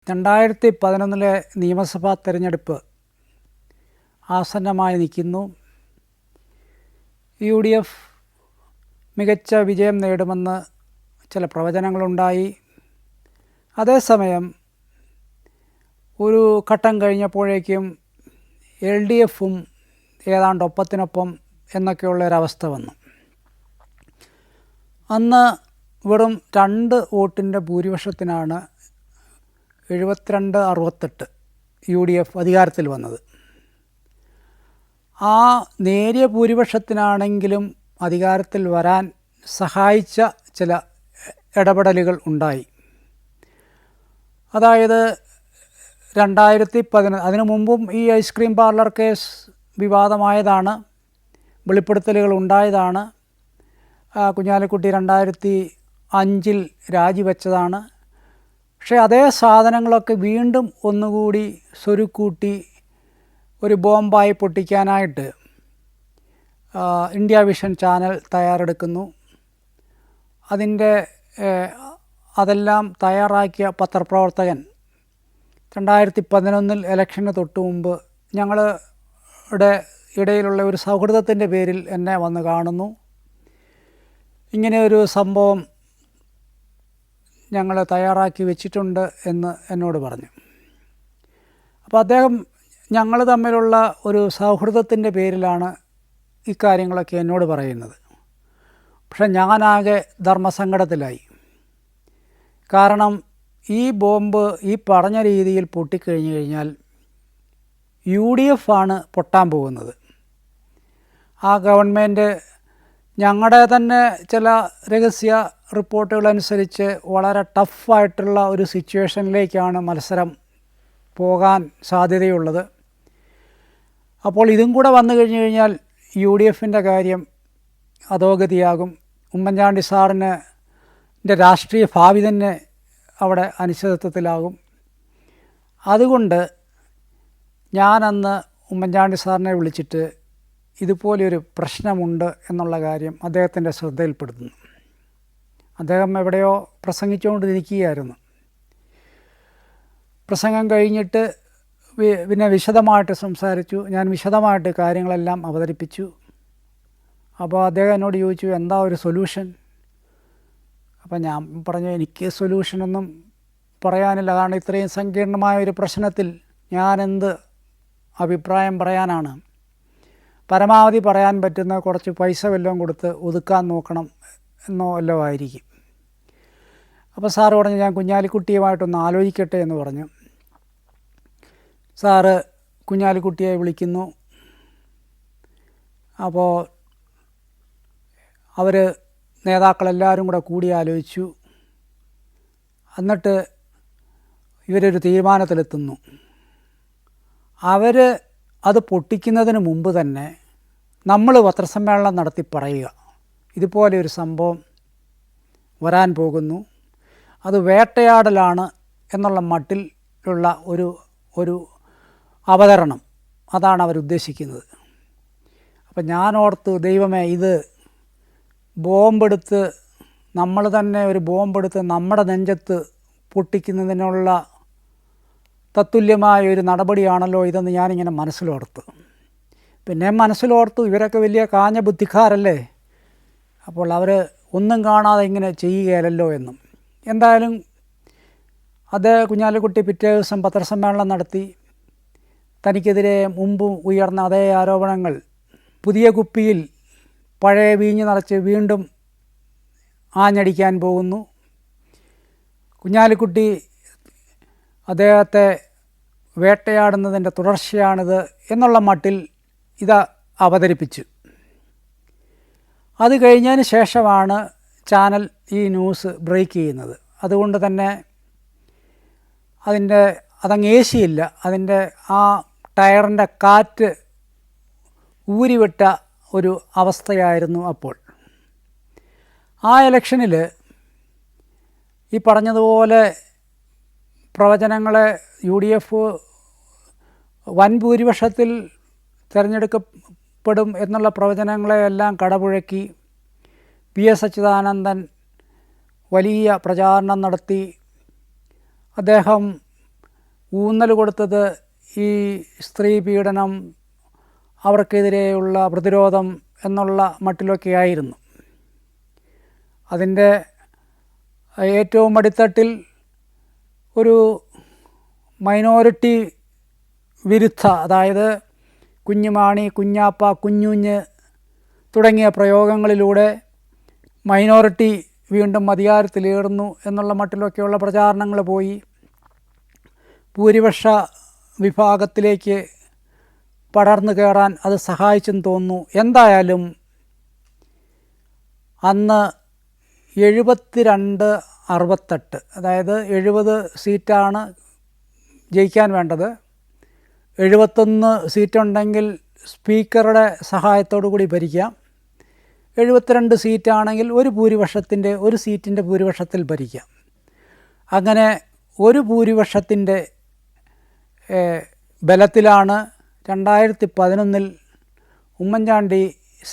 2011 നിയമസഭാ തെരഞ്ഞെടുപ്പ് ആസന്നമായി നിൽക്കുന്നു. UDF മികച്ച വിജയം നേടുമെന്ന് ചില പ്രവചനങ്ങളുണ്ടായി. അതേസമയം ഒരു ഘട്ടം കഴിഞ്ഞപ്പോഴേക്കും LDFും ഏതാണ്ട് ഒപ്പത്തിനൊപ്പം എന്നൊക്കെയുള്ളൊരവസ്ഥ വന്നു. അന്ന് വെറും 2 വോട്ടിൻ്റെ ഭൂരിപക്ഷത്തിനാണ് 72-68 UDF അധികാരത്തിൽ വന്നത്. ആ നേരിയ ഭൂരിപക്ഷത്തിനാണെങ്കിലും അധികാരത്തിൽ വരാൻ സഹായിച്ച ചില ഇടപെടലുകൾ ഉണ്ടായി. അതായത് 2011 അതിനു മുമ്പും ഈ ഐസ്ക്രീം പാർലർ കേസ് വിവാദമായതാണ്, വെളിപ്പെടുത്തലുകൾ ഉണ്ടായതാണ്. കുഞ്ഞാലിക്കുട്ടി 2005 രാജിവെച്ചതാണ്. പക്ഷേ അതേ സാധനങ്ങളൊക്കെ വീണ്ടും ഒന്നുകൂടി സ്വരുക്കൂട്ടി ഒരു ബോംബായി പൊട്ടിക്കാനായിട്ട് ഇന്ത്യ വിഷൻ ചാനൽ തയ്യാറെടുക്കുന്നു. അതെല്ലാം തയ്യാറാക്കിയ പത്രപ്രവർത്തകൻ 2011 ഇലക്ഷന് തൊട്ട് മുമ്പ് ഞങ്ങളുടെ ഇടയിലുള്ള ഒരു സൗഹൃദത്തിൻ്റെ പേരിൽ എന്നെ വന്ന് കാണുന്നു. ഇങ്ങനെയൊരു സംഭവം ഞങ്ങൾ തയ്യാറാക്കി വെച്ചിട്ടുണ്ട് എന്ന് എന്നോട് പറഞ്ഞു. അപ്പോൾ അദ്ദേഹം ഞങ്ങൾ തമ്മിലുള്ള ഒരു സൗഹൃദത്തിൻ്റെ പേരിലാണ് ഇക്കാര്യങ്ങളൊക്കെ എന്നോട് പറയുന്നത്. പക്ഷെ ഞാനാകെ ധർമ്മസങ്കടത്തിലായി. കാരണം ഈ ബോംബ് ഈ പറഞ്ഞ രീതിയിൽ പൊട്ടിക്കഴിഞ്ഞു കഴിഞ്ഞാൽ UDF ആണ് പൊട്ടാൻ പോകുന്നത്. ആ ഗവൺമെൻറ് ഞങ്ങളുടെ തന്നെ ചില രഹസ്യ റിപ്പോർട്ടുകളനുസരിച്ച് വളരെ ടഫായിട്ടുള്ള ഒരു സിറ്റുവേഷനിലേക്കാണ് മത്സരം പോകാൻ സാധ്യതയുള്ളത്. അപ്പോൾ ഇതും കൂടെ വന്നു കഴിഞ്ഞു കഴിഞ്ഞാൽ UDFൻ്റെ കാര്യം അധോഗതിയാകും. ഉമ്മൻചാണ്ടി സാറിൻ്റെ രാഷ്ട്രീയ ഭാവി തന്നെ അവിടെ അനിശ്ചിതത്വത്തിലാകും. അതുകൊണ്ട് ഞാനന്ന് ഉമ്മൻചാണ്ടി സാറിനെ വിളിച്ചിട്ട് ഇതുപോലെയൊരു പ്രശ്നമുണ്ട് എന്നുള്ള കാര്യം അദ്ദേഹത്തിൻ്റെ ശ്രദ്ധയിൽപ്പെടുത്തുന്നു. അദ്ദേഹം എവിടെയോ പ്രസംഗിച്ചുകൊണ്ടിരിക്കുകയായിരുന്നു. പ്രസംഗം കഴിഞ്ഞിട്ട് പിന്നെ വിശദമായിട്ട് സംസാരിച്ചു. ഞാൻ വിശദമായിട്ട് കാര്യങ്ങളെല്ലാം അവതരിപ്പിച്ചു. അപ്പോൾ അദ്ദേഹം എന്നോട് ചോദിച്ചു, എന്താ ഒരു സൊല്യൂഷൻ? അപ്പോൾ ഞാൻ പറഞ്ഞു, എനിക്ക് സൊല്യൂഷനൊന്നും പറയാനില്ല. കാരണം ഇത്രയും സങ്കീർണമായ ഒരു പ്രശ്നത്തിൽ ഞാനെന്ത് അഭിപ്രായം പറയാനാണ്? പരമാവധി പറയാൻ പറ്റുന്ന കുറച്ച് പൈസ വല്ലതും കൊടുത്ത് ഒതുക്കാൻ നോക്കണം എന്നോ വല്ലതും ആയിരിക്കും. അപ്പോൾ സാറ് പറഞ്ഞു, ഞാൻ കുഞ്ഞാലിക്കുട്ടിയുമായിട്ടൊന്ന് ആലോചിക്കട്ടെ എന്ന് പറഞ്ഞു. സാറ് കുഞ്ഞാലിക്കുട്ടിയെ വിളിക്കുന്നു. അപ്പോൾ അവർ നേതാക്കളെല്ലാവരും കൂടെ കൂടി ആലോചിച്ചു. എന്നിട്ട് ഇവരൊരു തീരുമാനത്തിലെത്തുന്നു. അവർ അത് പൊട്ടിക്കുന്നതിന് മുമ്പ് തന്നെ നമ്മൾ പത്രസമ്മേളനം നടത്തി പറയുക, ഇതുപോലെ ഒരു സംഭവം വരാൻ പോകുന്നു, അത് വേട്ടയാടലാണ് എന്നുള്ള മട്ടിലുള്ള ഒരു അവതരണം, അതാണ് അവരുദ്ദേശിക്കുന്നത്. അപ്പം ഞാനോർത്ത്, ദൈവമേ, ഇത് ബോംബെടുത്ത് നമ്മൾ തന്നെ ഒരു ബോംബെടുത്ത് നമ്മുടെ നെഞ്ചത്ത് പൊട്ടിക്കുന്നതിനുള്ള തത്തുല്യമായ ഒരു നടപടിയാണല്ലോ ഇതെന്ന് ഞാനിങ്ങനെ മനസ്സിലോർത്തു. പിന്നെ മനസ്സിലോർത്തു, ഇവരൊക്കെ വലിയ കാഞ്ഞ ബുദ്ധിക്കാരല്ലേ, അപ്പോൾ അവർ ഒന്നും കാണാതെ ഇങ്ങനെ ചെയ്യുകയല്ലോ എന്നും. എന്തായാലും കുഞ്ഞാലിക്കുട്ടി പിറ്റേ ദിവസം പത്രസമ്മേളനം നടത്തി. തനിക്കെതിരെ മുമ്പ് ഉയർന്ന അതേ ആരോപണങ്ങൾ പുതിയ കുപ്പിയിൽ പഴയ വീഞ്ഞ് നിറച്ച് വീണ്ടും ആഞ്ഞടിക്കാൻ പോകുന്നു. കുഞ്ഞാലിക്കുട്ടി അദ്ദേഹത്തെ വേട്ടയാടുന്നതിൻ്റെ തുടർച്ചയാണിത് എന്നുള്ള മട്ടിൽ ഇത് അവതരിപ്പിച്ചു. അത് കഴിഞ്ഞതിന് ശേഷമാണ് ചാനൽ ഈ ന്യൂസ് ബ്രേക്ക് ചെയ്യുന്നത്. അതുകൊണ്ട് തന്നെ അതങ്ങ് ഏശിയില്ല. അതിൻ്റെ ആ ടയറിൻ്റെ കാറ്റ് ഊരിവിട്ട ഒരു അവസ്ഥയായിരുന്നു അപ്പോൾ. ആ ഇലക്ഷനിൽ ഈ പറഞ്ഞതുപോലെ പ്രവചനങ്ങളെ UDF വൻ ഭൂരിപക്ഷത്തിൽ തിരഞ്ഞെടുക്കപ്പെടും എന്നുള്ള പ്രവചനങ്ങളെയെല്ലാം കടപുഴക്കി PS അച്യുതാനന്ദൻ വലിയ പ്രചാരണം നടത്തി. അദ്ദേഹം ഊന്നൽ കൊടുത്തത് ഈ സ്ത്രീ പീഡനം, അവർക്കെതിരെയുള്ള പ്രതിരോധം എന്നുള്ള മട്ടിലൊക്കെ ആയിരുന്നു. അതിൻ്റെ ഏറ്റവും അടിത്തട്ടിൽ ഒരു മൈനോറിറ്റി വിരുദ്ധ, അതായത് കുഞ്ഞുമാണി, കുഞ്ഞാപ്പ, കുഞ്ഞുഞ്ഞ് തുടങ്ങിയ പ്രയോഗങ്ങളിലൂടെ മൈനോറിറ്റി വീണ്ടും അധികാരത്തിലേറുന്നു എന്നുള്ള മട്ടിലൊക്കെയുള്ള പ്രചാരണങ്ങൾ പോയി ഭൂരിപക്ഷ വിഭാഗത്തിലേക്ക് പടർന്നു കയറാൻ അത് സഹായിച്ചെന്ന് തോന്നുന്നു. എന്തായാലും അന്ന് 72-68, അതായത് 70 സീറ്റാണ് ജയിക്കാൻ വേണ്ടത്. 71 സീറ്റുണ്ടെങ്കിൽ സ്പീക്കറുടെ സഹായത്തോടു കൂടി ഭരിക്കാം. 72 സീറ്റാണെങ്കിൽ ഒരു സീറ്റിൻ്റെ ഭൂരിപക്ഷത്തിൽ ഭരിക്കാം. അങ്ങനെ ഒരു ഭൂരിപക്ഷത്തിൻ്റെ ബലത്തിലാണ് 2011 ഉമ്മൻചാണ്ടി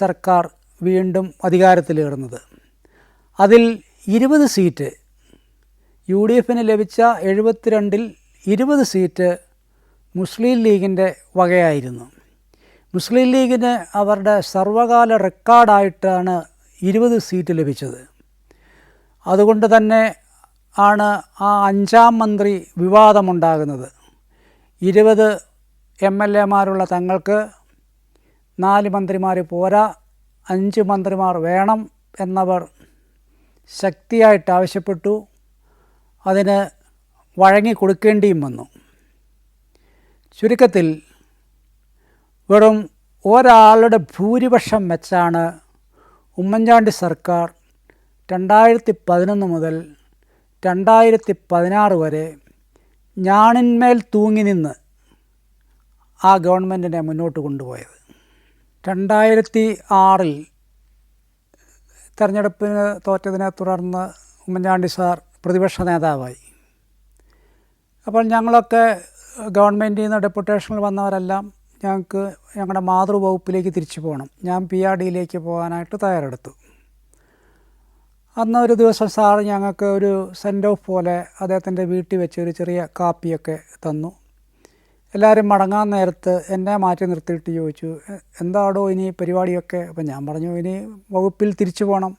സർക്കാർ വീണ്ടും അധികാരത്തിലേറുന്നത്. അതിൽ 20 സീറ്റ് UDF ലഭിച്ച 72-ൽ 20 സീറ്റ് മുസ്ലിം ലീഗിൻ്റെ വകയായിരുന്നു. മുസ്ലിം ലീഗിന് അവരുടെ സർവകാല റെക്കോർഡായിട്ടാണ് 20 സീറ്റ് ലഭിച്ചത്. അതുകൊണ്ട് തന്നെ ആണ് ആ 5-ാം മന്ത്രി വിവാദമുണ്ടാകുന്നത്. 20 MLA-മാരുള്ള തങ്ങൾക്ക് 4 മന്ത്രിമാർ പോരാ, 5 മന്ത്രിമാർ വേണം എന്നവർ ശക്തിയായിട്ട് ആവശ്യപ്പെട്ടു. അതിന് വഴങ്ങിക്കൊടുക്കേണ്ടിയും വന്നു. ചുരുക്കത്തിൽ വെറും ഒരാളുടെ ഭൂരിപക്ഷം വെച്ചാണ് ഉമ്മൻചാണ്ടി സർക്കാർ 2011 മുതൽ 2016 വരെ ഞാണിന്മേൽ തൂങ്ങി നിന്ന് ആ ഗവൺമെൻറ്റിനെ മുന്നോട്ട് കൊണ്ടുപോയത്. 2006 തെരഞ്ഞെടുപ്പിന് തോറ്റതിനെ തുടർന്ന് ഉമ്മൻചാണ്ടി സാർ പ്രതിപക്ഷ നേതാവായി. അപ്പോൾ ഞങ്ങളൊക്കെ ഗവൺമെൻറ്റിൽ നിന്ന് ഡെപ്യൂട്ടേഷനിൽ വന്നവരെല്ലാം ഞങ്ങൾക്ക് ഞങ്ങളുടെ മാതൃവകുപ്പിലേക്ക് തിരിച്ചു പോകണം. ഞാൻ PRDയിലേക്ക് പോകാനായിട്ട് തയ്യാറെടുത്തു. അന്ന് ഒരു ദിവസം സാർ ഞങ്ങൾക്ക് ഒരു സെൻഡ് ഓഫ് പോലെ അദ്ദേഹത്തിൻ്റെ വീട്ടിൽ വെച്ച് ഒരു ചെറിയ കാപ്പിയൊക്കെ തന്നു. എല്ലാവരും മടങ്ങാൻ നേരത്ത് എന്നെ മാറ്റി നിർത്തിയിട്ട് ചോദിച്ചു, എന്താടോ ഇനി പരിപാടിയൊക്കെ? അപ്പം ഞാൻ പറഞ്ഞു, ഇനി വകുപ്പിൽ തിരിച്ചു പോകണം.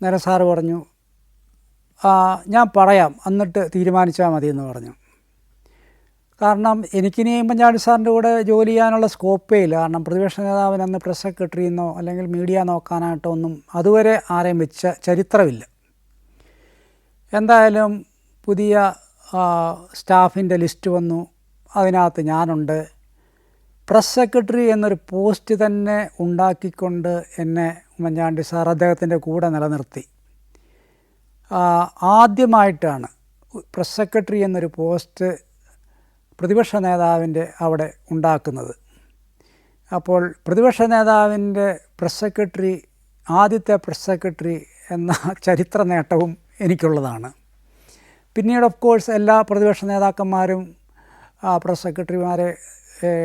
നേരെ സാറ് പറഞ്ഞു, ഞാൻ പറയാം, എന്നിട്ട് തീരുമാനിച്ചാൽ മതി എന്ന് പറഞ്ഞു. കാരണം എനിക്കിനി ഉമ്മൻചാണ്ടി സാറിൻ്റെ കൂടെ ജോലി ചെയ്യാനുള്ള സ്കോപ്പേ ഇല്ല. കാരണം പ്രതിപക്ഷ നേതാവിന് അന്ന് പ്രസ് സെക്രട്ടറിയെന്നോ അല്ലെങ്കിൽ മീഡിയ നോക്കാനായിട്ടോ ഒന്നും അതുവരെ ആരെയും വെച്ച ചരിത്രമില്ല. എന്തായാലും പുതിയ സ്റ്റാഫിൻ്റെ ലിസ്റ്റ് വന്നു. അതിനകത്ത് ഞാനുണ്ട്. പ്രസ് സെക്രട്ടറി എന്നൊരു പോസ്റ്റ് തന്നെ ഉണ്ടാക്കിക്കൊണ്ട് എന്നെ ഉമ്മൻചാണ്ടി സാർ അദ്ദേഹത്തിൻ്റെ കൂടെ നിലനിർത്തി. ആദ്യമായിട്ടാണ് പ്രസ് സെക്രട്ടറി എന്നൊരു പോസ്റ്റ് പ്രതിപക്ഷ നേതാവിൻ്റെ അവിടെ ഉണ്ടാക്കുന്നത്. അപ്പോൾ പ്രതിപക്ഷ നേതാവിൻ്റെ പ്രസ് സെക്രട്ടറി, ആദ്യത്തെ പ്രസ് സെക്രട്ടറി എന്ന ചരിത്ര നേട്ടവും എനിക്കുള്ളതാണ്. പിന്നീട് ഓഫ് കോഴ്സ് എല്ലാ പ്രതിപക്ഷ നേതാക്കന്മാരും പ്രസ് സെക്രട്ടറിമാരെ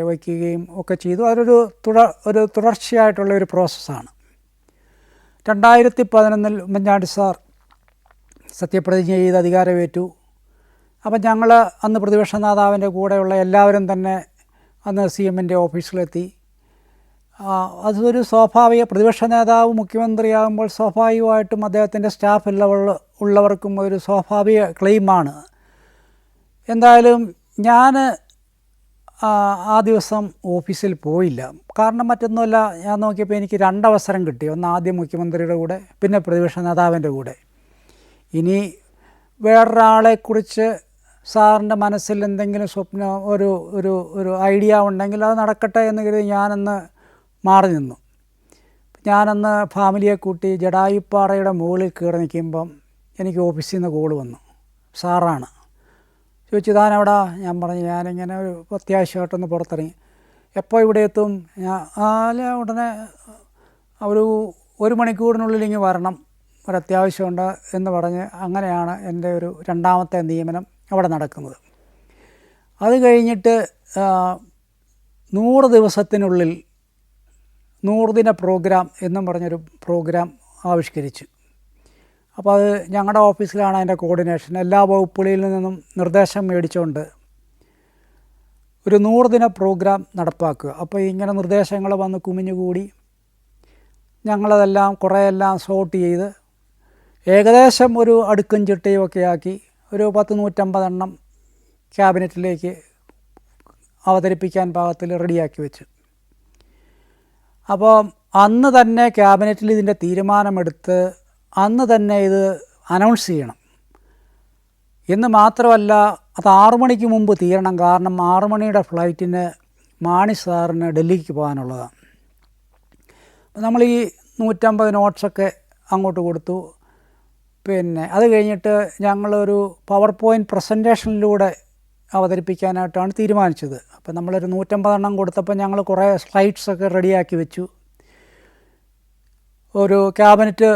വയ്ക്കുകയും ഒക്കെ ചെയ്തു. അതൊരു തുടർച്ചയായിട്ടുള്ള ഒരു പ്രോസസ്സാണ്. 2011 ഉമ്മൻചാണ്ടി സാർ സത്യപ്രതിജ്ഞ ചെയ്ത് അധികാരമേറ്റു. അപ്പം ഞങ്ങൾ അന്ന് പ്രതിപക്ഷ നേതാവിൻ്റെ കൂടെയുള്ള എല്ലാവരും തന്നെ അന്ന് CMൻ്റെ ഓഫീസിലെത്തി. അതൊരു സ്വാഭാവിക, പ്രതിപക്ഷ നേതാവ് മുഖ്യമന്ത്രിയാകുമ്പോൾ സ്വാഭാവികമായിട്ടും അദ്ദേഹത്തിൻ്റെ സ്റ്റാഫ് ഉള്ളവർക്കും ഒരു സ്വാഭാവിക ക്ലെയിമാണ്. എന്തായാലും ഞാൻ ആ ദിവസം ഓഫീസിൽ പോയില്ല. കാരണം മറ്റൊന്നുമല്ല, ഞാൻ നോക്കിയപ്പോൾ എനിക്ക് 2 അവസരം കിട്ടി. ഒന്ന് ആദ്യം മുഖ്യമന്ത്രിയുടെ കൂടെ, പിന്നെ പ്രതിപക്ഷ നേതാവിൻ്റെ കൂടെ. ഇനി വേറൊരാളെക്കുറിച്ച് സാറിൻ്റെ മനസ്സിൽ എന്തെങ്കിലും സ്വപ്നം, ഒരു ഐഡിയ ഉണ്ടെങ്കിൽ അത് നടക്കട്ടെ എന്ന് കരുതി ഞാനന്ന് മാറി നിന്നു. ഞാനന്ന് ഫാമിലിയെ കൂട്ടി ജടായുപ്പാറയുടെ മുകളിൽ കയറി നിൽക്കുമ്പം എനിക്ക് ഓഫീസിൽ നിന്ന് കോൾ വന്നു. സാറാണ്. ചോദിച്ചു, താനെവിടാ? ഞാൻ പറഞ്ഞു, ഞാനിങ്ങനെ ഒരു അത്യാവശ്യമായിട്ടൊന്ന് പുറത്തിറങ്ങി. എപ്പോൾ ഇവിടെ എത്തും? ഉടനെ ഒരു മണിക്കൂറിനുള്ളിൽ ഇങ്ങ് വരണം, ഒരത്യാവശ്യമുണ്ട് എന്ന് പറഞ്ഞ് അങ്ങനെയാണ് എൻ്റെ ഒരു 2ാമത്തെ നിയമനം അവിടെ നടക്കുന്നത്. അത് കഴിഞ്ഞിട്ട് 100 ദിവസത്തിനുള്ളിൽ 100 ദിന പ്രോഗ്രാം എന്നും പറഞ്ഞൊരു പ്രോഗ്രാം ആവിഷ്കരിച്ചു. അപ്പോൾ അത് ഞങ്ങളുടെ ഓഫീസിലാണ് അതിൻ്റെ കോർഡിനേഷൻ. എല്ലാ വകുപ്പുകളിൽ നിന്നും നിർദ്ദേശം മേടിച്ചുകൊണ്ട് ഒരു 100 ദിന പ്രോഗ്രാം നടപ്പാക്കുക. അപ്പോൾ ഇങ്ങനെ നിർദ്ദേശങ്ങൾ വന്ന് കുമിഞ്ഞുകൂടി ഞങ്ങളതെല്ലാം കുറേയെല്ലാം സോർട്ട് ചെയ്ത് ഏകദേശം ഒരു അടുക്കും ചിട്ടയുമൊക്കെ ആക്കി ഒരു 100-150 എണ്ണം ക്യാബിനറ്റിലേക്ക് അവതരിപ്പിക്കാൻ പാകത്തിൽ റെഡിയാക്കി വെച്ചു. അപ്പോൾ അന്ന് തന്നെ ക്യാബിനറ്റിൽ ഇതിൻ്റെ തീരുമാനമെടുത്ത് അന്ന് തന്നെ ഇത് അനൗൺസ് ചെയ്യണം എന്ന് മാത്രമല്ല, അത് 6 മണിക്ക് മുമ്പ് തീരണം. കാരണം 6 മണിയുടെ ഫ്ലൈറ്റിന് മാണി സാറിന് ഡൽഹിക്ക് പോകാനുള്ളതാണ്. നമ്മൾ ഈ 150 നോട്ട്സൊക്കെ അങ്ങോട്ട് കൊടുത്തു. പിന്നെ അത് കഴിഞ്ഞിട്ട് ഞങ്ങളൊരു പവർ പോയിൻറ്റ് പ്രസൻറ്റേഷനിലൂടെ അവതരിപ്പിക്കാനായിട്ടാണ് തീരുമാനിച്ചത്. അപ്പോൾ നമ്മളൊരു 150 എണ്ണം കൊടുത്തപ്പോൾ ഞങ്ങൾ കുറേ സ്ലൈഡ്സൊക്കെ റെഡിയാക്കി വെച്ചു. ഒരു ക്യാബിനറ്റ്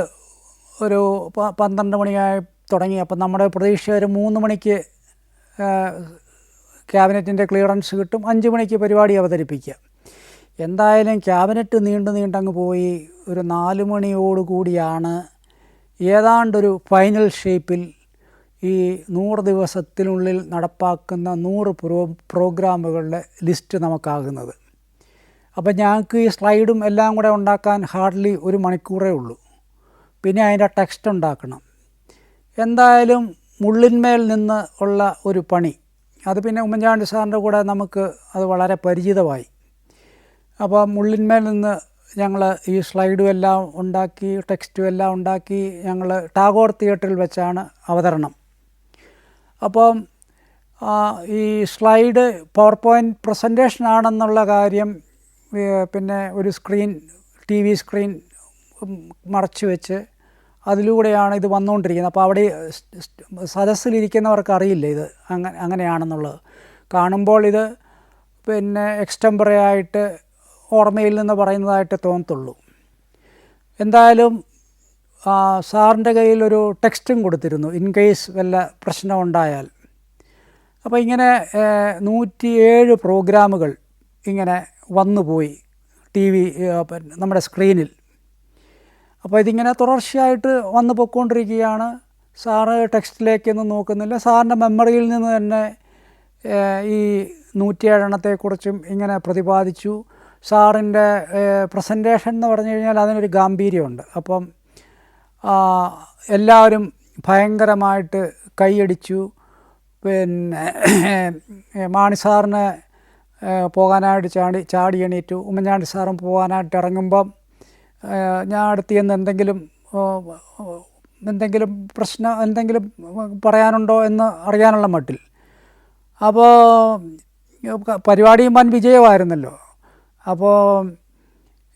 ഒരു 12 മണിയായി തുടങ്ങി. അപ്പം നമ്മുടെ പ്രതീക്ഷ ഒരു 3 മണിക്ക് ക്യാബിനറ്റിൻ്റെ ക്ലിയറൻസ് കിട്ടും, 5 മണിക്ക് പരിപാടി അവതരിപ്പിക്കുക. എന്തായാലും ക്യാബിനറ്റ് നീണ്ടങ്ങ് പോയി. ഒരു 4 മണിയോടുകൂടിയാണ് ഏതാണ്ടൊരു ഫൈനൽ ഷേപ്പിൽ ഈ 100 ദിവസത്തിനുള്ളിൽ നടപ്പാക്കുന്ന 100 പ്രോഗ്രാമുകളുടെ ലിസ്റ്റ് നമുക്കാകുന്നത്. അപ്പം ഞങ്ങൾക്ക് ഈ സ്ലൈഡും എല്ലാം കൂടെ ഉണ്ടാക്കാൻ ഹാർഡ്ലി 1 മണിക്കൂറേ ഉള്ളൂ. പിന്നെ അതിൻ്റെ ടെക്സ്റ്റ് ഉണ്ടാക്കണം. എന്തായാലും മുള്ളിന്മേൽ നിന്ന് ഉള്ള ഒരു പണി, അത് പിന്നെ ഉമ്മൻചാണ്ടി സാറിൻ്റെ കൂടെ നമുക്ക് അത് വളരെ പരിചിതമായി. അപ്പോൾ മുള്ളിന്മേൽ നിന്ന് ഞങ്ങൾ ഈ സ്ലൈഡും എല്ലാം ഉണ്ടാക്കി ടെക്സ്റ്റും എല്ലാം ഉണ്ടാക്കി ഞങ്ങൾ ടാഗോർ തിയേറ്ററിൽ വെച്ചാണ് അവതരണം. അപ്പം ഈ സ്ലൈഡ് പവർ പോയിൻറ്റ് പ്രസൻറ്റേഷൻ ആണെന്നുള്ള കാര്യം പിന്നെ ഒരു സ്ക്രീൻ TV സ്ക്രീൻ മറച്ചു വെച്ച് അതിലൂടെയാണ് ഇത് വന്നുകൊണ്ടിരിക്കുന്നത്. അപ്പോൾ അവിടെ സദസ്സിലിരിക്കുന്നവർക്ക് അറിയില്ല ഇത് അങ്ങനെയാണെന്നുള്ളത്. കാണുമ്പോൾ ഇത് പിന്നെ എക്സ്റ്റംപറേ ആയിട്ട് ഓർമ്മയിൽ നിന്ന് പറയുന്നതായിട്ട് തോന്നത്തുള്ളൂ. എന്തായാലും സാറിൻ്റെ കയ്യിൽ ഒരു ടെക്സ്റ്റും കൊടുത്തിരുന്നു ഇൻ കേസ് വല്ല പ്രശ്നമുണ്ടായാൽ. അപ്പോൾ ഇങ്ങനെ 107 പ്രോഗ്രാമുകൾ ഇങ്ങനെ വന്നുപോയി TV നമ്മുടെ സ്ക്രീനിൽ. അപ്പോൾ ഇതിങ്ങനെ തുടർച്ചയായിട്ട് വന്നു പൊയ്ക്കൊണ്ടിരിക്കുകയാണ്. സാറ് ടെക്സ്റ്റിലേക്കൊന്നും നോക്കുന്നില്ല. സാറിൻ്റെ മെമ്മറിയിൽ നിന്ന് തന്നെ ഈ 107 എണ്ണത്തെക്കുറിച്ചും ഇങ്ങനെ പ്രതിപാദിച്ചു. സാറിൻ്റെ പ്രസൻറ്റേഷൻ എന്ന് പറഞ്ഞു കഴിഞ്ഞാൽ അതിനൊരു ഗാംഭീര്യമുണ്ട്. അപ്പം എല്ലാവരും ഭയങ്കരമായിട്ട് കൈയടിച്ചു. പിന്നെ മാണി സാറിന് പോകാനായിട്ട് ചാടി എണീറ്റു. ഉമ്മൻചാണ്ടി സാറും പോകാനായിട്ട് ഇറങ്ങുമ്പം ഞാൻ അടുത്ത് ചെന്ന് എന്തെങ്കിലും പ്രശ്നം എന്തെങ്കിലും പറയാനുണ്ടോ എന്ന് അറിയാനുള്ള മട്ടിൽ. അപ്പോൾ പരിപാടിയും വൻ വിജയമായിരുന്നല്ലോ. അപ്പോൾ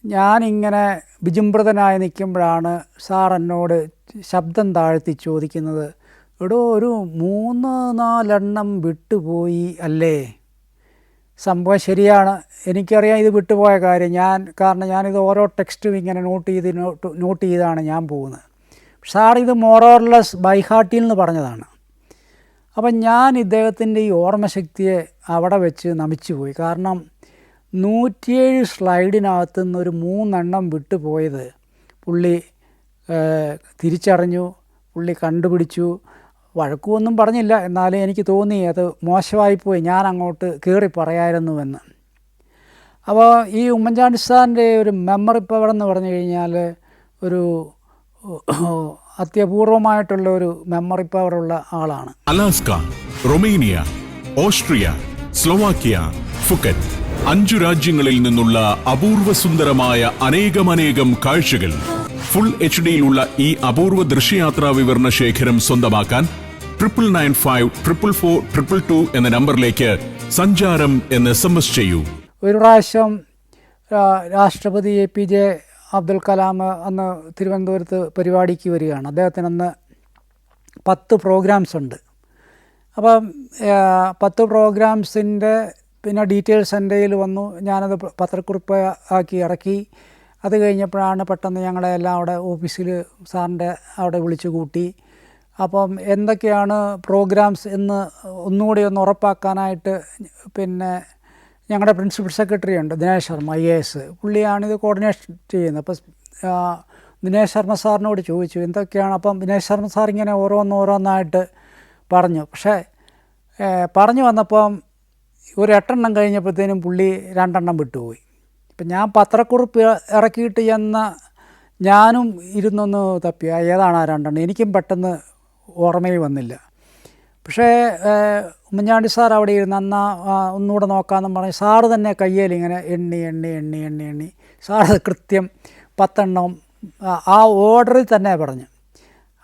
ഞാനിങ്ങനെ വിജൃംഭിതനായി നിൽക്കുമ്പോഴാണ് സാർ എന്നോട് ശബ്ദം താഴ്ത്തി ചോദിക്കുന്നത്, എടോ ഒരു 3-4 എണ്ണം വിട്ടുപോയി അല്ലേ? സംഭവം ശരിയാണ്, എനിക്കറിയാം ഇത് വിട്ടുപോയ കാര്യം. കാരണം ഞാനിത് ഓരോ ടെക്സ്റ്റും ഇങ്ങനെ നോട്ട് ചെയ്താണ് ഞാൻ പോകുന്നത്. സാർ ഇത് മോറോർലെസ് ബൈ ഹാർട്ടിൽ നിന്ന് പറഞ്ഞതാണ്. അപ്പം ഞാൻ ഇദ്ദേഹത്തിൻ്റെ ഈ ഓർമ്മശക്തിയെ അവിടെ വെച്ച് നമിച്ചു പോയി. കാരണം 107 സ്ലൈഡിനകത്തു നിന്നൊരു 3 എണ്ണം വിട്ടുപോയത് പുള്ളി തിരിച്ചറിഞ്ഞു, പുള്ളി കണ്ടുപിടിച്ചു. വഴക്കുമൊന്നും പറഞ്ഞില്ല, എന്നാലും എനിക്ക് തോന്നി അത് മോശമായിപ്പോയി, ഞാൻ അങ്ങോട്ട് കയറി പറയായിരുന്നുവെന്ന്. അപ്പോൾ ഈ ഉമ്മൻചാണ്ടി സാറിൻ്റെ ഒരു മെമ്മറി പവർ എന്ന് പറഞ്ഞു കഴിഞ്ഞാൽ ഒരു അത്യപൂർവമായിട്ടുള്ള ഒരു മെമ്മറി പവറുള്ള ആളാണ്. Alaska, Romania, Austria, Slovakia, Phuket 5 രാജ്യങ്ങളിൽ നിന്നുള്ള അപൂർവ സുന്ദരമായ അനേകം കാഴ്ചകൾ ഫുൾ HDയിലുള്ള ഈ അപൂർവ ദൃശ്യയാത്രാ വിവരണ ശേഖരം സ്വന്തമാക്കാൻ 99544422 എന്ന നമ്പറിലേക്ക് സഞ്ചാരം എന്ന് SMS ചെയ്യൂ. ഒരു പ്രാവശ്യം രാഷ്ട്രപതി APJ അബ്ദുൽ കലാം അന്ന് തിരുവനന്തപുരത്ത് പരിപാടിക്ക് വരികയാണ്. അദ്ദേഹത്തിന് അന്ന് 10 പ്രോഗ്രാംസ് ഉണ്ട്. അപ്പം 10 പ്രോഗ്രാംസിൻ്റെ പിന്നെ ഡീറ്റെയിൽസ് എൻ്റെ കയ്യിൽ വന്നു. ഞാനത് പത്രക്കുറിപ്പ് ആക്കി ഇറക്കി. അത് കഴിഞ്ഞപ്പോഴാണ് പെട്ടെന്ന് ഞങ്ങളെല്ലാം അവിടെ ഓഫീസിൽ സാറിൻ്റെ അവിടെ വിളിച്ചു കൂട്ടി. അപ്പം എന്തൊക്കെയാണ് പ്രോഗ്രാംസ് എന്ന് ഒന്നുകൂടി ഒന്ന് ഉറപ്പാക്കാനായിട്ട് പിന്നെ ഞങ്ങളുടെ പ്രിൻസിപ്പൽ സെക്രട്ടറി ഉണ്ട് ദിനേശ് ശർമ്മ IAS, പുള്ളിയാണിത് കോർഡിനേഷൻ ചെയ്യുന്നത്. അപ്പോൾ ദിനേശ് ശർമ്മ സാറിനോട് ചോദിച്ചു എന്തൊക്കെയാണ്. അപ്പം ദിനേശ് ശർമ്മ സാർ ഇങ്ങനെ ഓരോന്നായിട്ട് പറഞ്ഞു. പക്ഷേ പറഞ്ഞു വന്നപ്പം ഒരു 8 കഴിഞ്ഞപ്പോഴത്തേനും പുള്ളി 2 വിട്ടുപോയി. ഇപ്പം ഞാൻ പത്രക്കുറിപ്പ് ഇറക്കിയിട്ട് ചെന്ന ഞാനും ഇരുന്നൊന്ന് തപ്പി ഏതാണ് ആ 2, എനിക്കും പെട്ടെന്ന് ഓർമ്മയിൽ വന്നില്ല. പക്ഷേ ഉമ്മൻചാണ്ടി സാർ അവിടെ ഇരുന്ന് ഒന്നുകൂടെ നോക്കാമെന്നും പറഞ്ഞ് സാറ് തന്നെ കയ്യിൽ ഇങ്ങനെ എണ്ണി സാറ് കൃത്യം 10 ആ ഓർഡറിൽ തന്നെ പറഞ്ഞു.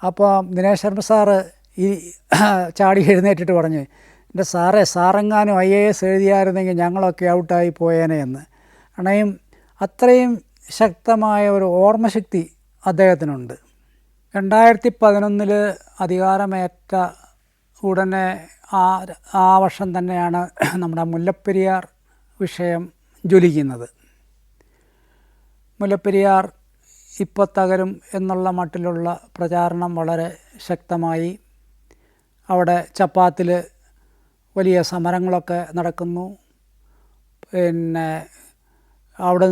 അപ്പോൾ ദിനേശ് ശർമ്മ സാറ് ഈ ചാടി എഴുന്നേറ്റിട്ട് പറഞ്ഞു, എൻ്റെ സാറെങ്ങാനും IAS എഴുതിയായിരുന്നെങ്കിൽ ഞങ്ങളൊക്കെ ഔട്ടായി പോയേനെ എന്ന്. കാരണം അത്രയും ശക്തമായ ഒരു ഓർമ്മശക്തി അദ്ദേഹത്തിനുണ്ട്. 2011 അധികാരമേറ്റ ഉടനെ ആ വർഷം തന്നെയാണ് നമ്മുടെ മുല്ലപ്പെരിയാർ വിഷയം ജ്വലിക്കുന്നത്. മുല്ലപ്പെരിയാർ ഇപ്പോൾ തകരും എന്നുള്ള മട്ടിലുള്ള പ്രചാരണം വളരെ ശക്തമായി. അവിടെ ചപ്പാത്തിൽ വലിയ സമരങ്ങളൊക്കെ നടക്കുന്നു. പിന്നെ അവിടെ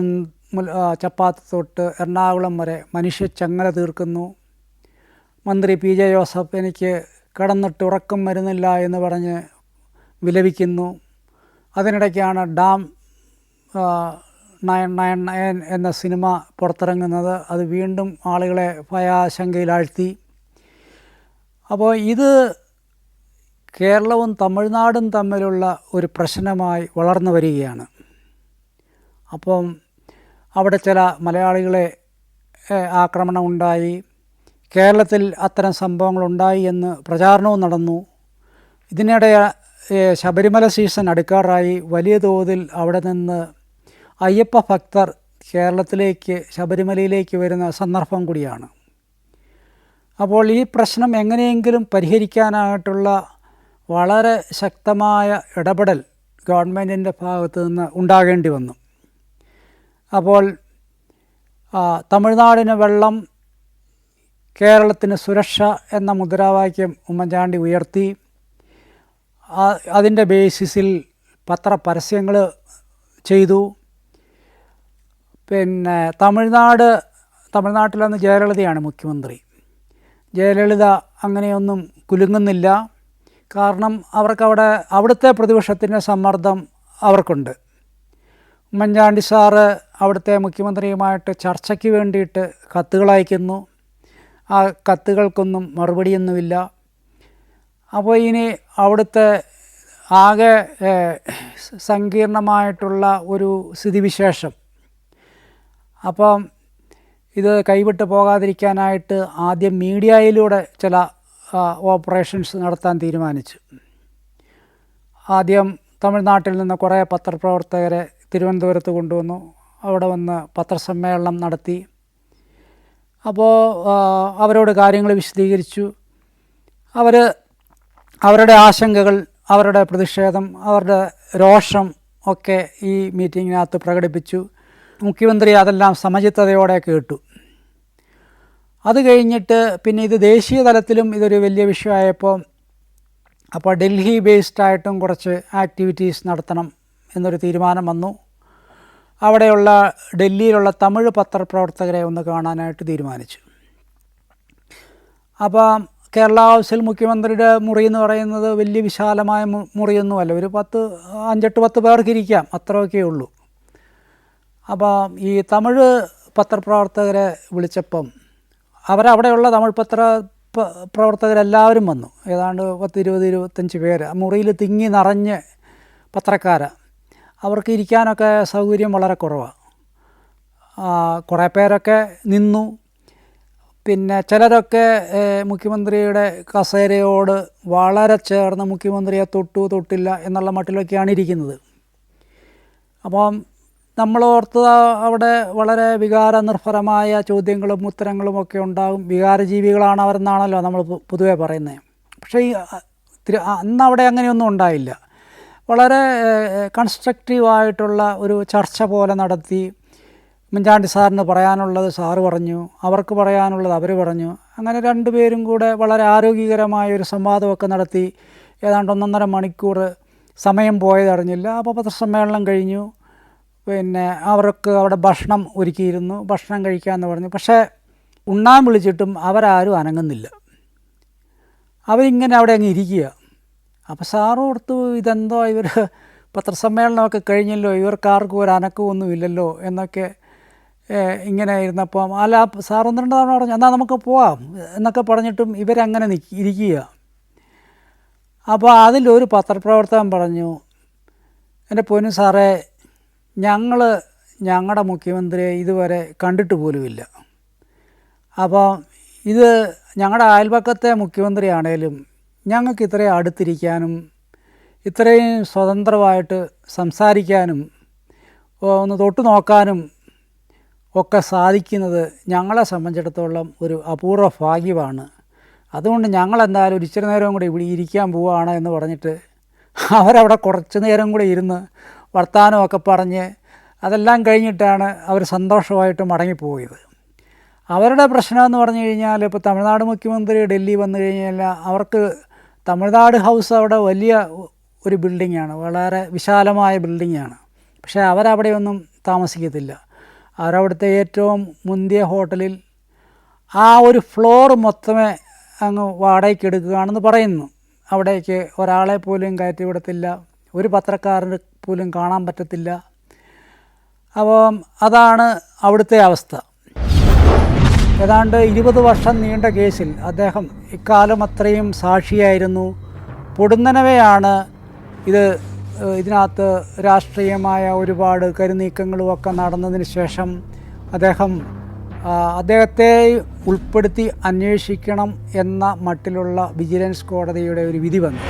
ചപ്പാത്ത് തൊട്ട് എറണാകുളം വരെ മനുഷ്യച്ചങ്ങല തീർക്കുന്നു. മന്ത്രി PJ ജോസഫ് എനിക്ക് കിടന്നിട്ട് ഉറക്കം വരുന്നില്ല എന്ന് പറഞ്ഞ് വിലപിക്കുന്നു. അതിനിടയ്ക്കാണ് ഡാം 999 എന്ന സിനിമ പുറത്തിറങ്ങുന്നത്. അത് വീണ്ടും ആളുകളെ ഭയാശങ്കയിലാഴ്ത്തി. അപ്പോൾ ഇത് കേരളവും തമിഴ്നാടും തമ്മിലുള്ള ഒരു പ്രശ്നമായി വളർന്നു വരികയാണ്. അപ്പം അവിടെ ചില മലയാളികളെ ആക്രമണം ഉണ്ടായി, കേരളത്തിൽ അത്തരം സംഭവങ്ങളുണ്ടായി എന്ന് പ്രചാരണവും നടന്നു. ഇതിനിടെ ശബരിമല സീസൺ അടുക്കാറായി. വലിയ തോതിൽ അവിടെ നിന്ന് അയ്യപ്പ ഭക്തർ കേരളത്തിലേക്ക് ശബരിമലയിലേക്ക് വരുന്ന സന്ദർഭം കൂടിയാണ്. അപ്പോൾ ഈ പ്രശ്നം എങ്ങനെയെങ്കിലും പരിഹരിക്കാനായിട്ടുള്ള വളരെ ശക്തമായ ഇടപെടൽ ഗവൺമെൻറ്റിൻ്റെ ഭാഗത്തു നിന്ന് ഉണ്ടാകേണ്ടി വന്നു. അപ്പോൾ തമിഴ്നാടിന് വെള്ളം, കേരളത്തിന് സുരക്ഷ എന്ന മുദ്രാവാക്യം ഉമ്മൻചാണ്ടി ഉയർത്തി. അതിൻ്റെ ബേസിസിൽ പത്രപരസ്യങ്ങൾ ചെയ്തു. പിന്നെ തമിഴ്നാട്ടിലന്ന് ജയലളിതയാണ് മുഖ്യമന്ത്രി. ജയലളിത അങ്ങനെയൊന്നും കുലുങ്ങുന്നില്ല. കാരണം അവിടുത്തെ പ്രതിപക്ഷത്തിൻ്റെ സമ്മർദ്ദം അവർക്കുണ്ട്. ഉമ്മൻചാണ്ടി സാറ് അവിടുത്തെ മുഖ്യമന്ത്രിയുമായിട്ട് ചർച്ചയ്ക്ക് വേണ്ടിയിട്ട് കത്തുകൾ അയക്കുന്നു. ആ കത്തുകൾക്കൊന്നും മറുപടിയൊന്നുമില്ല. അപ്പോൾ ഇനി അവിടുത്തെ ആകെ സങ്കീർണമായിട്ടുള്ള ഒരു സ്ഥിതിവിശേഷം. അപ്പം ഇത് കൈവിട്ട് പോകാതിരിക്കാനായിട്ട് ആദ്യം മീഡിയയിലൂടെ ചില ഓപ്പറേഷൻസ് നടത്താൻ തീരുമാനിച്ചു. ആദ്യം തമിഴ്നാട്ടിൽ നിന്ന് കുറേ പത്രപ്രവർത്തകരെ തിരുവനന്തപുരത്ത് കൊണ്ടുവന്നു. അവിടെ വന്ന് പത്രസമ്മേളനം നടത്തി. അപ്പോൾ അവരോട് കാര്യങ്ങൾ വിശദീകരിച്ചു. അവരുടെ ആശങ്കകൾ, അവരുടെ പ്രതിഷേധം, അവരുടെ രോഷം ഒക്കെ ഈ മീറ്റിങ്ങിനകത്ത് പ്രകടിപ്പിച്ചു. മുഖ്യമന്ത്രി അതെല്ലാം സമചിത്തതയോടെ കേട്ടു. അത് കഴിഞ്ഞിട്ട് പിന്നെ ഇത് ദേശീയ തലത്തിലും ഇതൊരു വലിയ വിഷയമായപ്പോൾ ഡൽഹി ബേസ്ഡായിട്ടും കുറച്ച് ആക്ടിവിറ്റീസ് നടത്തണം എന്നൊരു തീരുമാനം വന്നു. അവിടെയുള്ള ഡൽഹിയിലുള്ള തമിഴ് പത്രപ്രവർത്തകരെ ഒന്ന് കാണാനായിട്ട് തീരുമാനിച്ചു. അപ്പം കേരള ഹൗസിൽ മുഖ്യമന്ത്രിയുടെ മുറി എന്ന് പറയുന്നത് വലിയ വിശാലമായ മുറിയൊന്നുമല്ല. ഒരു 5-8 പേർക്ക് ഇരിക്കാം, അത്രയൊക്കെ ഉള്ളൂ. അപ്പോൾ ഈ തമിഴ് പത്രപ്രവർത്തകരെ വിളിച്ചപ്പം അവരവിടെയുള്ള തമിഴ് പ്രവർത്തകരെല്ലാവരും വന്നു. ഏതാണ്ട് 10-20-25 പേര് മുറിയിൽ തിങ്ങി നിറഞ്ഞ് പത്രക്കാരാണ്. അവർക്ക് ഇരിക്കാനൊക്കെ സൗകര്യം വളരെ കുറവാണ്. കുറേ പേരൊക്കെ നിന്നു. പിന്നെ ചിലരൊക്കെ മുഖ്യമന്ത്രിയുടെ കസേരയോട് വളരെ ചേർന്ന് മുഖ്യമന്ത്രിയെ തൊട്ടില്ല എന്നുള്ള മട്ടിലൊക്കെയാണ് ഇരിക്കുന്നത്. അപ്പം നമ്മളോർത്ത് അവിടെ വളരെ വികാരനിർഭരമായ ചോദ്യങ്ങളും ഉത്തരങ്ങളും ഒക്കെ ഉണ്ടാകും. വികാരജീവികളാണ് അവരെന്നാണല്ലോ നമ്മൾ പൊതുവെ പറയുന്നത്. പക്ഷേ അന്നവിടെ അങ്ങനെയൊന്നും ഉണ്ടായില്ല. വളരെ കൺസ്ട്രക്റ്റീവായിട്ടുള്ള ഒരു ചർച്ച പോലെ നടത്തി. ഉമ്മൻചാണ്ടി സാറിന് പറയാനുള്ളത് സാറ് പറഞ്ഞു, അവർക്ക് പറയാനുള്ളത് അവർ പറഞ്ഞു. അങ്ങനെ രണ്ടുപേരും കൂടെ വളരെ ആരോഗ്യകരമായ ഒരു സംവാദമൊക്കെ നടത്തി. ഏതാണ്ട് 1.5 മണിക്കൂർ സമയം പോയതറിഞ്ഞില്ല. അപ്പോൾ പത്രസമ്മേളനം കഴിഞ്ഞു. പിന്നെ അവർക്ക് അവിടെ ഭക്ഷണം ഒരുക്കിയിരുന്നു. ഭക്ഷണം കഴിക്കാമെന്ന് പറഞ്ഞു. പക്ഷേ ഉണ്ണാൻ വിളിച്ചിട്ടും അവരാരും അനങ്ങുന്നില്ല. അവരിങ്ങനെ അവിടെ അങ്ങ് ഇരിക്കുക. അപ്പോൾ സാറ് ഓർത്തു, ഇതെന്തോ ഇവർ പത്രസമ്മേളനമൊക്കെ കഴിഞ്ഞല്ലോ, ഇവർക്കാർക്കും ഒരു അനക്കമൊന്നും ഇല്ലല്ലോ എന്നൊക്കെ ഇങ്ങനെ ഇരുന്നപ്പം അല്ല സാർ ഒന്ന് രണ്ട് തവണ പറഞ്ഞു എന്നാൽ നമുക്ക് പോവാം എന്നൊക്കെ പറഞ്ഞിട്ടും ഇവരങ്ങനെ ഇരിക്കുക. അപ്പോൾ അതിലൊരു പത്രപ്രവർത്തകൻ പറഞ്ഞു, എൻ്റെ പൊന്നു സാറേ, ഞങ്ങളുടെ മുഖ്യമന്ത്രിയെ ഇതുവരെ കണ്ടിട്ട് പോലുമില്ല. അപ്പോൾ ഇത് ഞങ്ങളുടെ അയൽപക്കത്തെ മുഖ്യമന്ത്രിയാണേലും ഞങ്ങൾക്ക് ഇത്രയും അടുത്തിരിക്കാനും ഇത്രയും സ്വതന്ത്രമായിട്ട് സംസാരിക്കാനും ഒന്ന് തൊട്ടു നോക്കാനും ഒക്കെ സാധിക്കുന്നത് ഞങ്ങളെ സംബന്ധിച്ചിടത്തോളം ഒരു അപൂർവ ഭാഗ്യമാണ്. അതുകൊണ്ട് ഞങ്ങളെന്തായാലും ഒരു ഇച്ചിരി നേരം കൂടി ഇവിടെ ഇരിക്കാൻ പോവുകയാണ് എന്ന് പറഞ്ഞിട്ട് അവരവിടെ കുറച്ച് നേരം കൂടി ഇരുന്ന് വർത്തമാനമൊക്കെ പറഞ്ഞ് അതെല്ലാം കഴിഞ്ഞിട്ടാണ് അവർ സന്തോഷമായിട്ട് മടങ്ങിപ്പോയത്. അവരുടെ പ്രശ്നമെന്ന് പറഞ്ഞു കഴിഞ്ഞാൽ ഇപ്പോൾ തമിഴ്നാട് മുഖ്യമന്ത്രി ഡൽഹി വന്നു കഴിഞ്ഞാൽ അവർക്ക് തമിഴ്നാട് ഹൗസ് അവിടെ വലിയ ഒരു ബിൽഡിങ്ങാണ്, വളരെ വിശാലമായ ബിൽഡിങ്ങാണ്. പക്ഷേ അവരവിടെയൊന്നും താമസിക്കത്തില്ല. അവരവിടുത്തെ ഏറ്റവും മുന്തിയ ഹോട്ടലിൽ ആ ഒരു ഫ്ലോർ മൊത്തമേ അങ്ങ് വാടകയ്ക്ക് എടുക്കുകയാണെന്ന് പറയുന്നു. അവിടേക്ക് ഒരാളെ പോലും കയറ്റി വിടത്തില്ല, ഒരു പത്രക്കാരന് പോലും കാണാൻ പറ്റത്തില്ല. അപ്പം അതാണ് അവിടുത്തെ അവസ്ഥ. ഏതാണ്ട് 20 വർഷം നീണ്ട കേസിൽ അദ്ദേഹം ഇക്കാലം അത്രയും സാക്ഷിയായിരുന്നു. പൊടുന്നനവെയാണ് ഇതിനകത്ത് രാഷ്ട്രീയമായ ഒരുപാട് കരുനീക്കങ്ങളുമൊക്കെ നടന്നതിന് ശേഷം അദ്ദേഹത്തെ ഉൾപ്പെടുത്തി അന്വേഷിക്കണം എന്ന മട്ടിലുള്ള വിജിലൻസ് കോടതിയുടെ ഒരു വിധി വന്നു.